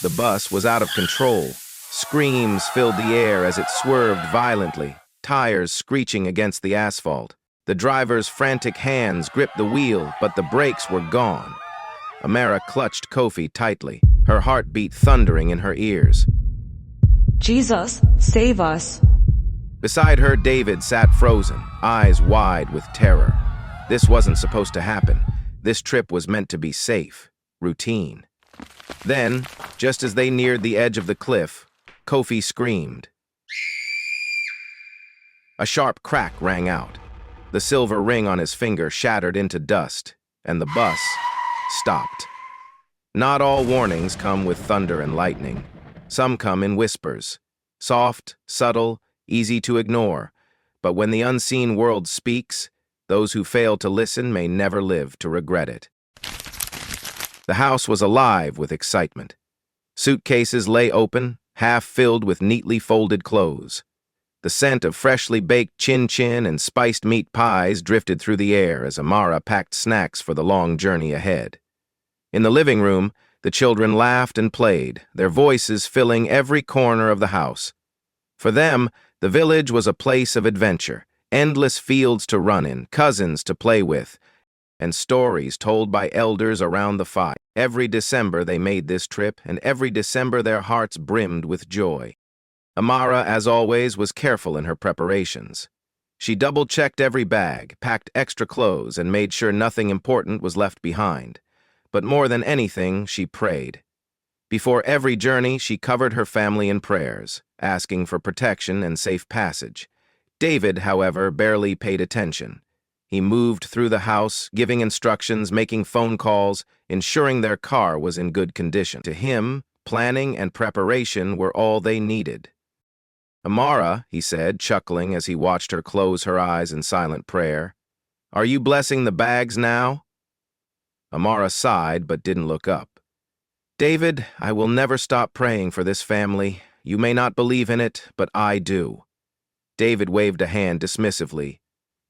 The bus was out of control. Screams filled the air as it swerved violently, tires screeching against the asphalt. The driver's frantic hands gripped the wheel, but the brakes were gone. Amara clutched Kofi tightly, her heartbeat thundering in her ears. Jesus, save us. Beside her, David sat frozen, eyes wide with terror. This wasn't supposed to happen. This trip was meant to be safe, routine. Then, just as they neared the edge of the cliff, Kofi screamed. A sharp crack rang out. The silver ring on his finger shattered into dust, and the bus stopped. Not all warnings come with thunder and lightning. Some come in whispers. Soft, subtle, easy to ignore. But when the unseen world speaks, those who fail to listen may never live to regret it. The house was alive with excitement. Suitcases lay open, half filled with neatly folded clothes. The scent of freshly baked chin-chin and spiced meat pies drifted through the air as Amara packed snacks for the long journey ahead. In the living room, the children laughed and played, their voices filling every corner of the house. For them, the village was a place of adventure, endless fields to run in, cousins to play with, and stories told by elders around the fire. Every December they made this trip, and every December their hearts brimmed with joy. Amara, as always, was careful in her preparations. She double-checked every bag, packed extra clothes, and made sure nothing important was left behind. But more than anything, she prayed. Before every journey, she covered her family in prayers, asking for protection and safe passage. David, however, barely paid attention. He moved through the house, giving instructions, making phone calls, ensuring their car was in good condition. To him, planning and preparation were all they needed. "Amara," he said, chuckling as he watched her close her eyes in silent prayer, "are you blessing the bags now?" Amara sighed but didn't look up. "David, I will never stop praying for this family. You may not believe in it, but I do." David waved a hand dismissively.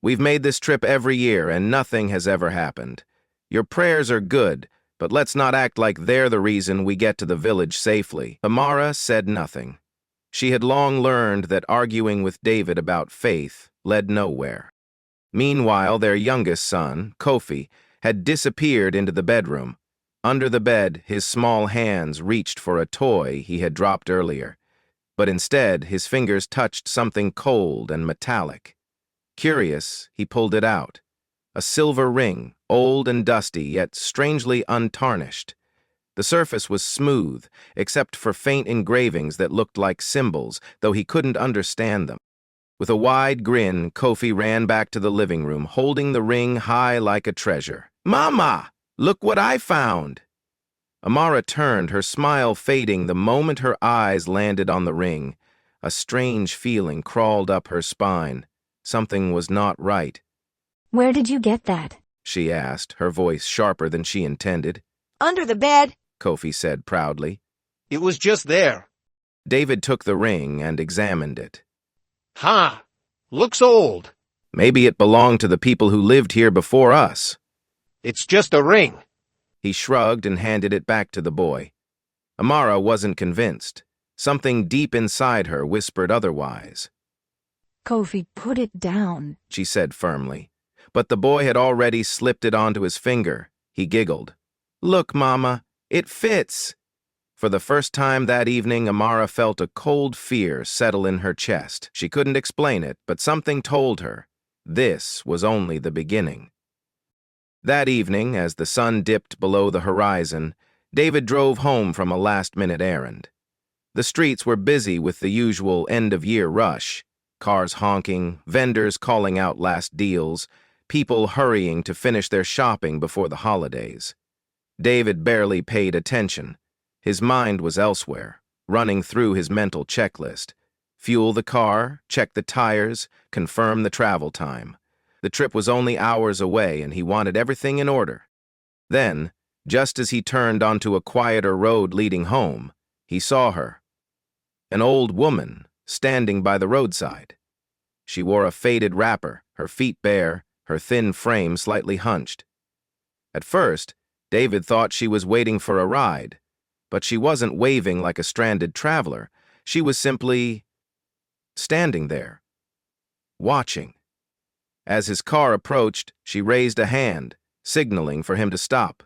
"We've made this trip every year, and nothing has ever happened. Your prayers are good, but let's not act like they're the reason we get to the village safely." Amara said nothing. She had long learned that arguing with David about faith led nowhere. Meanwhile, their youngest son, Kofi, had disappeared into the bedroom. Under the bed, his small hands reached for a toy he had dropped earlier, but instead his fingers touched something cold and metallic. Curious, he pulled it out. A silver ring, old and dusty, yet strangely untarnished. The surface was smooth, except for faint engravings that looked like symbols, though he couldn't understand them. With a wide grin, Kofi ran back to the living room, holding the ring high like a treasure. "Mama, look what I found!" Amara turned, her smile fading the moment her eyes landed on the ring. A strange feeling crawled up her spine. Something was not right. "Where did you get that?" she asked, her voice sharper than she intended. "Under the bed," Kofi said proudly. "It was just there." David took the ring and examined it. "Ha! Looks old." "Maybe it belonged to the people who lived here before us." "It's just a ring." He shrugged and handed it back to the boy. Amara wasn't convinced. Something deep inside her whispered otherwise. "Kofi, put it down," she said firmly. But the boy had already slipped it onto his finger. He giggled. "Look, Mama, it fits." For the first time that evening, Amara felt a cold fear settle in her chest. She couldn't explain it, but something told her this was only the beginning. That evening, as the sun dipped below the horizon, David drove home from a last-minute errand. The streets were busy with the usual end-of-year rush. Cars honking, vendors calling out last deals, people hurrying to finish their shopping before the holidays. David barely paid attention. His mind was elsewhere, running through his mental checklist. Fuel the car, check the tires, confirm the travel time. The trip was only hours away, and he wanted everything in order. Then, just as he turned onto a quieter road leading home, he saw her. An old woman, standing by the roadside. She wore a faded wrapper, her feet bare, her thin frame slightly hunched. At first, David thought she was waiting for a ride, But she wasn't waving like a stranded traveler. She was simply standing there, watching. As his car approached, she raised a hand, signaling for him to stop.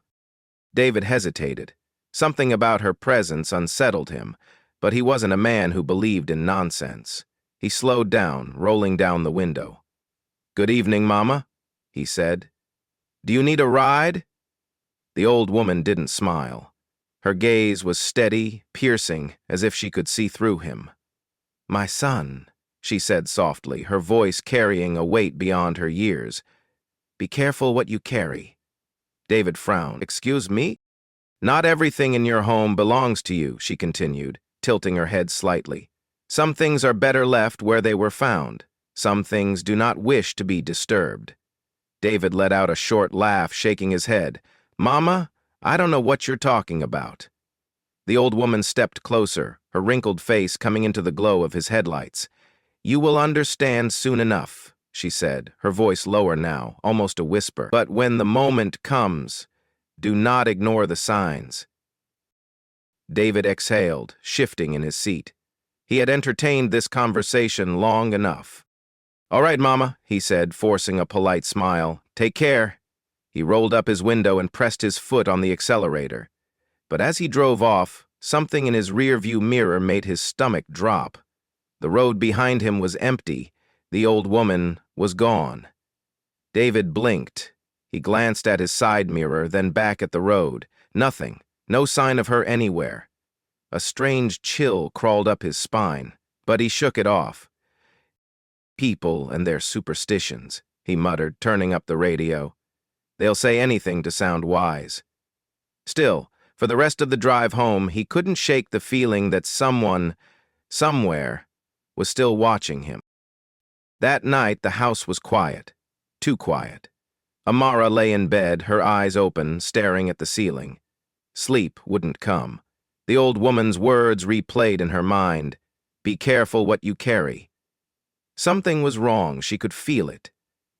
David hesitated. Something about her presence unsettled him, but he wasn't a man who believed in nonsense. He slowed down, rolling down the window. "Good evening, Mama," he said. "Do you need a ride?" The old woman didn't smile. Her gaze was steady, piercing, as if she could see through him. "My son," she said softly, her voice carrying a weight beyond her years. "Be careful what you carry." David frowned. "Excuse me?" "Not everything in your home belongs to you," she continued, tilting her head slightly. "Some things are better left where they were found. Some things do not wish to be disturbed." David let out a short laugh, shaking his head. "Mama, I don't know what you're talking about." The old woman stepped closer, her wrinkled face coming into the glow of his headlights. "You will understand soon enough," she said, her voice lower now, almost a whisper. "But when the moment comes, do not ignore the signs." David exhaled, shifting in his seat. He had entertained this conversation long enough. "All right, Mama," he said, forcing a polite smile. "Take care." He rolled up his window and pressed his foot on the accelerator. But as he drove off, something in his rearview mirror made his stomach drop. The road behind him was empty. The old woman was gone. David blinked. He glanced at his side mirror, then back at the road. Nothing. No sign of her anywhere. A strange chill crawled up his spine, but he shook it off. "People and their superstitions," he muttered, turning up the radio. "They'll say anything to sound wise." Still, for the rest of the drive home, he couldn't shake the feeling that someone, somewhere, was still watching him. That night, the house was quiet. Too quiet. Amara lay in bed, her eyes open, staring at the ceiling. Sleep wouldn't come. The old woman's words replayed in her mind. "Be careful what you carry." Something was wrong, she could feel it.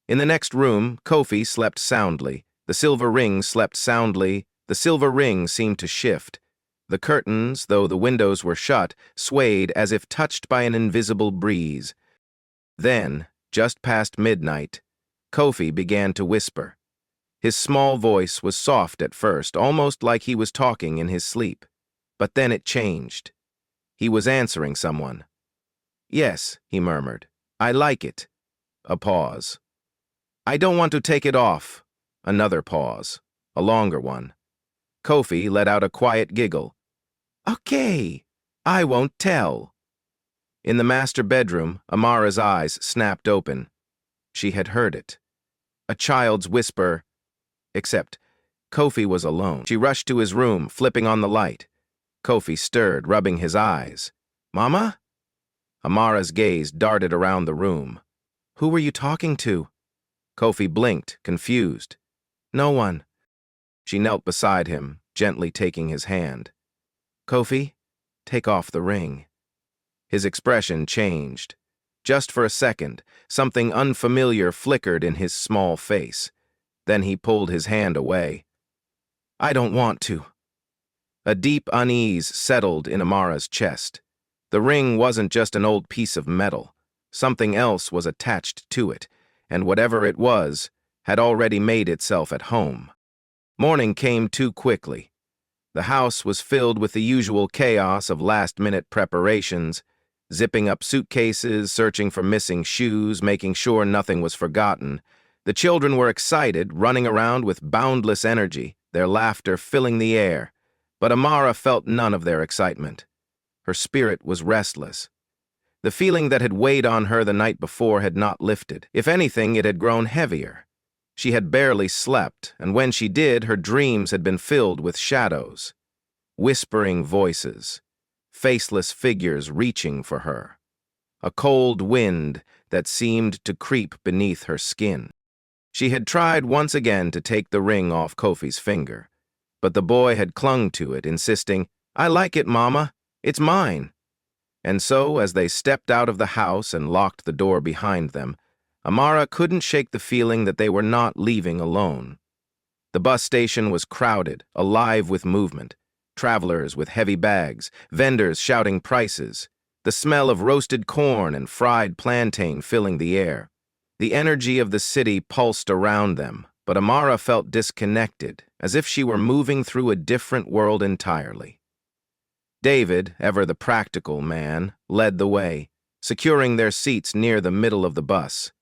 In the next room, Kofi slept soundly. The silver ring slept soundly. The silver ring seemed to shift. The curtains, though the windows were shut, swayed as if touched by an invisible breeze. Then, just past midnight, Kofi began to whisper. His small voice was soft at first, almost like he was talking in his sleep. But then it changed. He was answering someone. "Yes," he murmured. "I like it." A pause. "I don't want to take it off." Another pause. A longer one. Kofi let out a quiet giggle. "Okay, I won't tell." In the master bedroom, Amara's eyes snapped open. She had heard it. A child's whisper, except Kofi was alone. She rushed to his room, flipping on the light. Kofi stirred, rubbing his eyes. "Mama?" Amara's gaze darted around the room. "Who were you talking to?" Kofi blinked, confused. "No one." She knelt beside him, gently taking his hand. "Kofi, take off the ring." His expression changed. Just for a second, something unfamiliar flickered in his small face. Then he pulled his hand away. "I don't want to." A deep unease settled in Amara's chest. The ring wasn't just an old piece of metal. Something else was attached to it, and whatever it was, had already made itself at home. Morning came too quickly. The house was filled with the usual chaos of last-minute preparations, zipping up suitcases, searching for missing shoes, making sure nothing was forgotten. The children were excited, running around with boundless energy, their laughter filling the air. But Amara felt none of their excitement. Her spirit was restless. The feeling that had weighed on her the night before had not lifted. If anything, it had grown heavier. She had barely slept, and when she did, her dreams had been filled with shadows. Whispering voices. Faceless figures reaching for her. A cold wind that seemed to creep beneath her skin. She had tried once again to take the ring off Kofi's finger, but the boy had clung to it, insisting, "I like it, Mama. It's mine." And so, as they stepped out of the house and locked the door behind them, Amara couldn't shake the feeling that they were not leaving alone. The bus station was crowded, alive with movement. Travelers with heavy bags, vendors shouting prices, the smell of roasted corn and fried plantain filling the air. The energy of the city pulsed around them, but Amara felt disconnected, as if she were moving through a different world entirely. David, ever the practical man, led the way, securing their seats near the middle of the bus.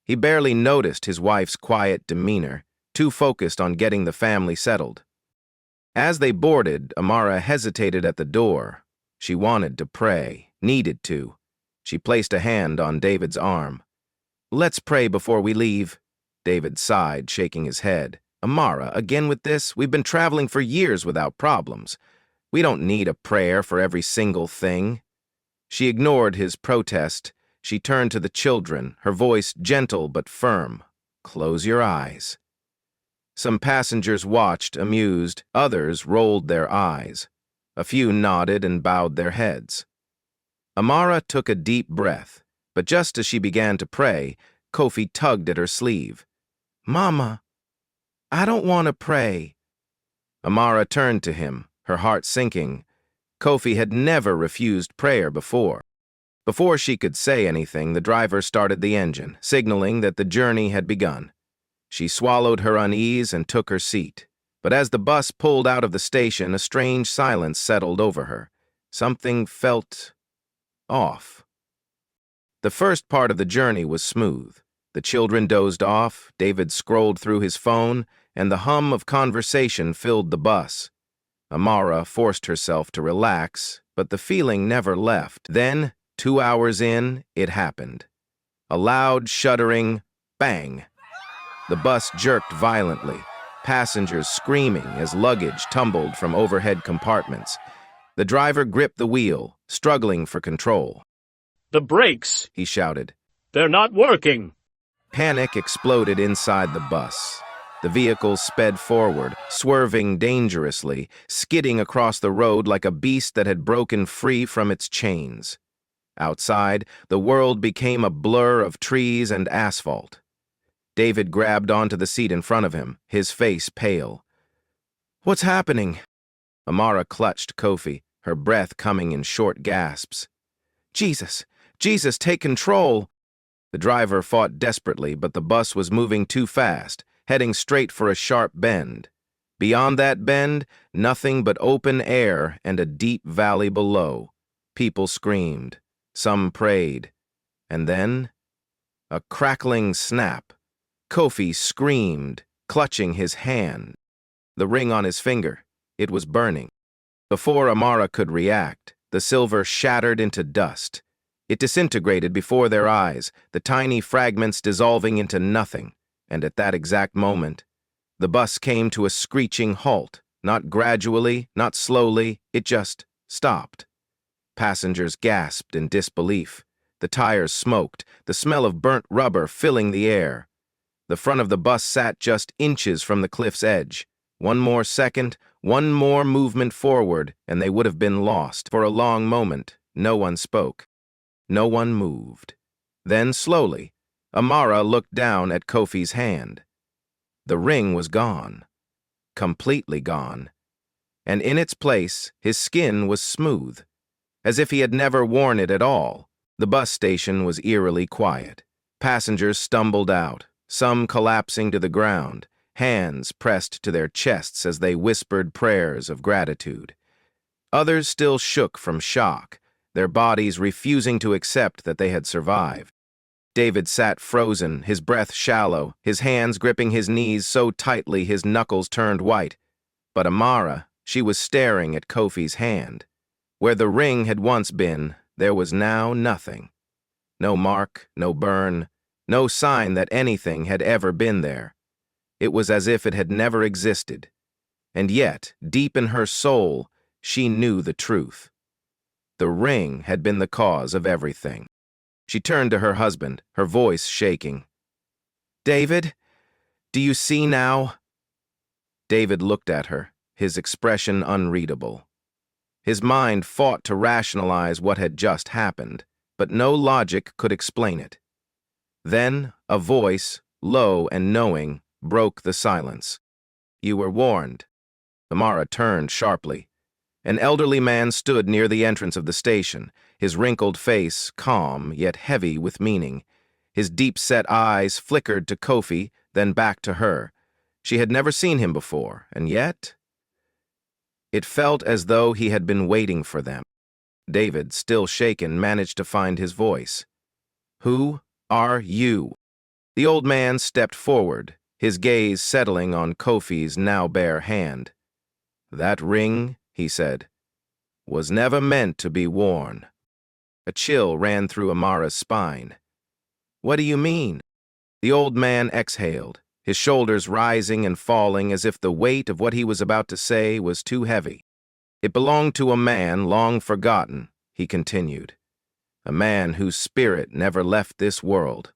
He barely noticed his wife's quiet demeanor, too focused on getting the family settled. As they boarded, Amara hesitated at the door. She wanted to pray, needed to. She placed a hand on David's arm. "Let's pray before we leave." David sighed, shaking his head. "Amara, again with this? We've been traveling for years without problems. We don't need a prayer for every single thing." She ignored his protest. She turned to the children, her voice gentle but firm. "Close your eyes." Some passengers watched, amused. Others rolled their eyes. A few nodded and bowed their heads. Amara took a deep breath, but just as she began to pray, Kofi tugged at her sleeve. "Mama, I don't want to pray." Amara turned to him, her heart sinking. Kofi had never refused prayer before. Before she could say anything, the driver started the engine, signaling that the journey had begun. She swallowed her unease and took her seat. But as the bus pulled out of the station, a strange silence settled over her. Something felt off. The first part of the journey was smooth. The children dozed off, David scrolled through his phone, and the hum of conversation filled the bus. Amara forced herself to relax, but the feeling never left. Then, 2 hours in, it happened. A loud, shuddering bang. The bus jerked violently, passengers screaming as luggage tumbled from overhead compartments. The driver gripped the wheel, struggling for control. "The brakes!" He shouted. "They're not working!" Panic exploded inside the bus. The vehicle sped forward, swerving dangerously, skidding across the road like a beast that had broken free from its chains. Outside, the world became a blur of trees and asphalt. David grabbed onto the seat in front of him, his face pale. "What's happening?" Amara clutched Kofi, her breath coming in short gasps. "Jesus! Jesus, take control!" The driver fought desperately, but the bus was moving too fast, heading straight for a sharp bend. Beyond that bend, nothing but open air and a deep valley below. People screamed. Some prayed. And then, a crackling snap. Kofi screamed, clutching his hand. The ring on his finger, it was burning. Before Amara could react, the silver shattered into dust. It disintegrated before their eyes, the tiny fragments dissolving into nothing. And at that exact moment, the bus came to a screeching halt. Not gradually, not slowly, it just stopped. Passengers gasped in disbelief. The tires smoked, the smell of burnt rubber filling the air. The front of the bus sat just inches from the cliff's edge. One more second, one more movement forward, and they would have been lost. For a long moment, no one spoke. No one moved. Then, slowly, Amara looked down at Kofi's hand. The ring was gone. Completely gone. And in its place, his skin was smooth, as if he had never worn it at all. The bus station was eerily quiet. Passengers stumbled out, some collapsing to the ground, hands pressed to their chests as they whispered prayers of gratitude. Others still shook from shock, their bodies refusing to accept that they had survived. David sat frozen, his breath shallow, his hands gripping his knees so tightly his knuckles turned white. But Amara, she was staring at Kofi's hand. Where the ring had once been, there was now nothing. No mark, no burn, no sign that anything had ever been there. It was as if it had never existed. And yet, deep in her soul, she knew the truth. The ring had been the cause of everything. She turned to her husband, her voice shaking. "David, do you see now?" David looked at her, his expression unreadable. His mind fought to rationalize what had just happened, but no logic could explain it. Then, a voice, low and knowing, broke the silence. "You were warned." Amara turned sharply. An elderly man stood near the entrance of the station, his wrinkled face calm yet heavy with meaning. His deep-set eyes flickered to Kofi, then back to her. She had never seen him before, and yet it felt as though he had been waiting for them. David, still shaken, managed to find his voice. "Who are you?" The old man stepped forward, his gaze settling on Kofi's now bare hand. "That ring," he said, "was never meant to be worn." A chill ran through Amara's spine. "What do you mean?" The old man exhaled, his shoulders rising and falling as if the weight of what he was about to say was too heavy. "It belonged to a man long forgotten," he continued. "A man whose spirit never left this world.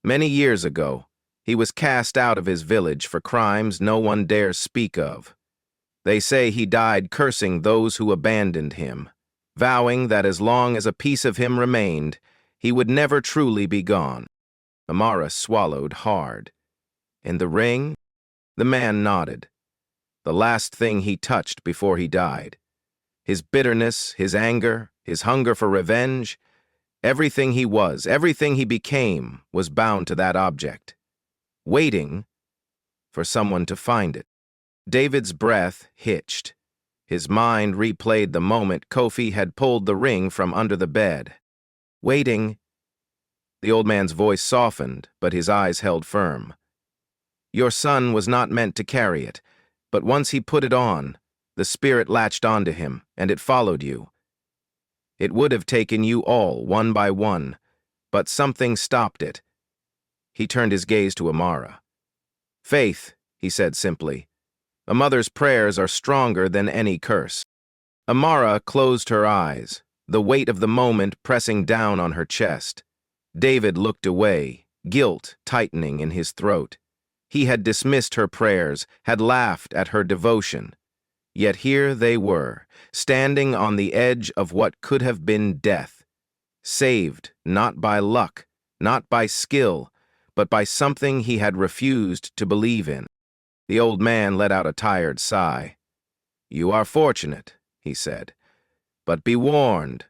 Many years ago, he was cast out of his village for crimes no one dares speak of. They say he died cursing those who abandoned him, vowing that as long as a piece of him remained, he would never truly be gone." Amara swallowed hard. "And the ring?" The man nodded. "The last thing he touched before he died. His bitterness, his anger, his hunger for revenge, everything he was, everything he became, was bound to that object, waiting for someone to find it." David's breath hitched. His mind replayed the moment Kofi had pulled the ring from under the bed. "Waiting." The old man's voice softened, but his eyes held firm. "Your son was not meant to carry it, but once he put it on, the spirit latched onto him, and it followed you. It would have taken you all, one by one, but something stopped it." He turned his gaze to Amara. "Faith," he said simply. "A mother's prayers are stronger than any curse." Amara closed her eyes, the weight of the moment pressing down on her chest. David looked away, guilt tightening in his throat. He had dismissed her prayers, had laughed at her devotion. Yet here they were, standing on the edge of what could have been death. Saved not by luck, not by skill, but by something he had refused to believe in. The old man let out a tired sigh. "You are fortunate," he said. "But be warned.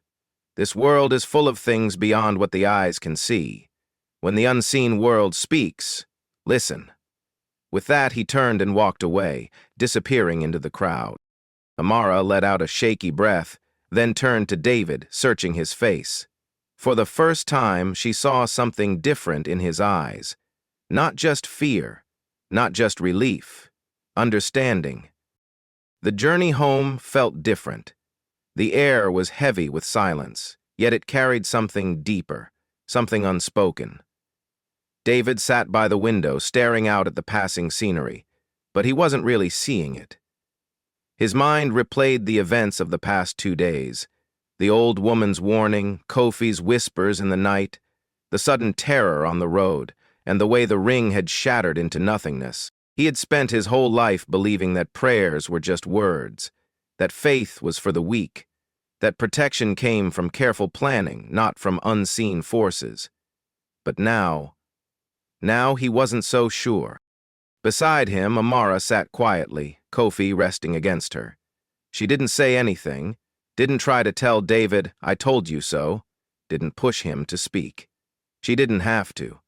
This world is full of things beyond what the eyes can see. When the unseen world speaks, listen." With that, he turned and walked away, disappearing into the crowd. Amara let out a shaky breath, then turned to David, searching his face. For the first time, she saw something different in his eyes. Not just fear, not just relief, understanding. The journey home felt different. The air was heavy with silence, yet it carried something deeper, something unspoken. David sat by the window, staring out at the passing scenery, but he wasn't really seeing it. His mind replayed the events of the past 2 days, the old woman's warning, Kofi's whispers in the night, the sudden terror on the road, and the way the ring had shattered into nothingness. He had spent his whole life believing that prayers were just words, that faith was for the weak, that protection came from careful planning, not from unseen forces. But now he wasn't so sure. Beside him, Amara sat quietly, Kofi resting against her. She didn't say anything, didn't try to tell David, "I told you so," didn't push him to speak. She didn't have to.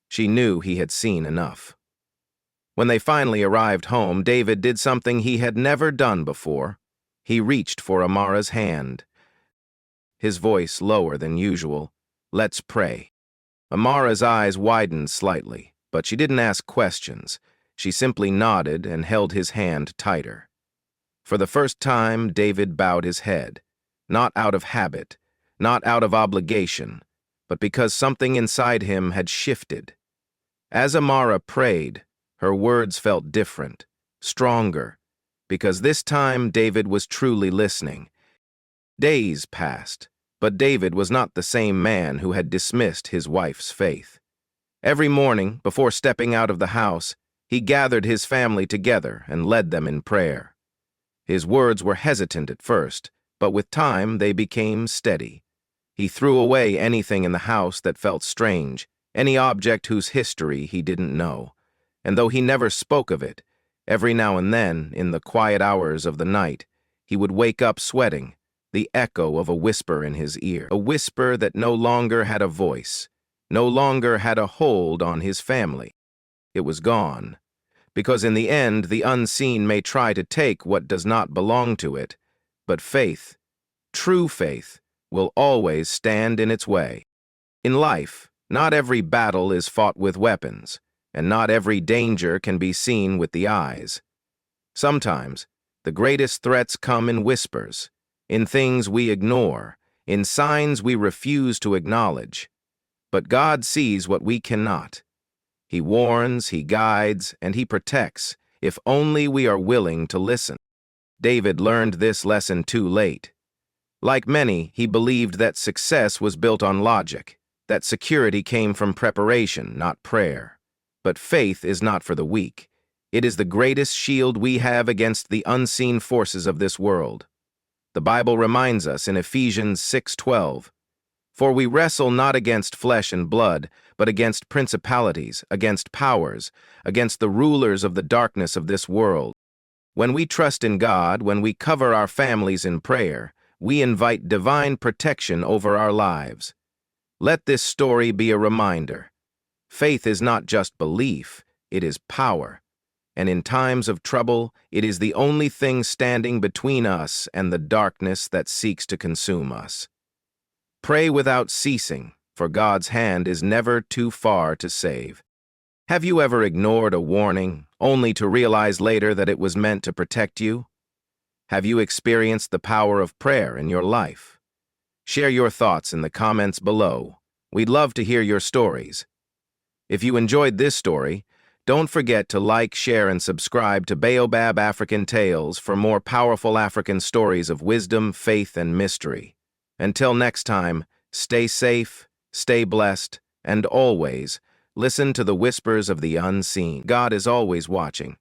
She knew he had seen enough. When they finally arrived home, David did something he had never done before. He reached for Amara's hand. His voice lower than usual. "Let's pray." Amara's eyes widened slightly, but she didn't ask questions. She simply nodded and held his hand tighter. For the first time, David bowed his head, not out of habit, not out of obligation, but because something inside him had shifted. As Amara prayed, her words felt different, stronger, because this time David was truly listening. Days passed, but David was not the same man who had dismissed his wife's faith. Every morning, before stepping out of the house, he gathered his family together and led them in prayer. His words were hesitant at first, but with time they became steady. He threw away anything in the house that felt strange, any object whose history he didn't know. And though he never spoke of it, every now and then, in the quiet hours of the night, he would wake up sweating, the echo of a whisper in his ear, a whisper that no longer had a voice, no longer had a hold on his family. It was gone, because in the end the unseen may try to take what does not belong to it, but faith, true faith, will always stand in its way. In life, not every battle is fought with weapons, and not every danger can be seen with the eyes. Sometimes, the greatest threats come in whispers, in things we ignore, in signs we refuse to acknowledge. But God sees what we cannot. He warns, He guides, and He protects, if only we are willing to listen. David learned this lesson too late. Like many, he believed that success was built on logic, that security came from preparation, not prayer. But faith is not for the weak. It is the greatest shield we have against the unseen forces of this world. The Bible reminds us in Ephesians 6:12, "For we wrestle not against flesh and blood, but against principalities, against powers, against the rulers of the darkness of this world." When we trust in God, when we cover our families in prayer, we invite divine protection over our lives. Let this story be a reminder. Faith is not just belief, it is power. And in times of trouble, it is the only thing standing between us and the darkness that seeks to consume us. Pray without ceasing, for God's hand is never too far to save. Have you ever ignored a warning, only to realize later that it was meant to protect you? Have you experienced the power of prayer in your life? Share your thoughts in the comments below. We'd love to hear your stories. If you enjoyed this story, don't forget to like, share, and subscribe to Baobab African Tales for more powerful African stories of wisdom, faith, and mystery. Until next time, stay safe, stay blessed, and always listen to the whispers of the unseen. God is always watching.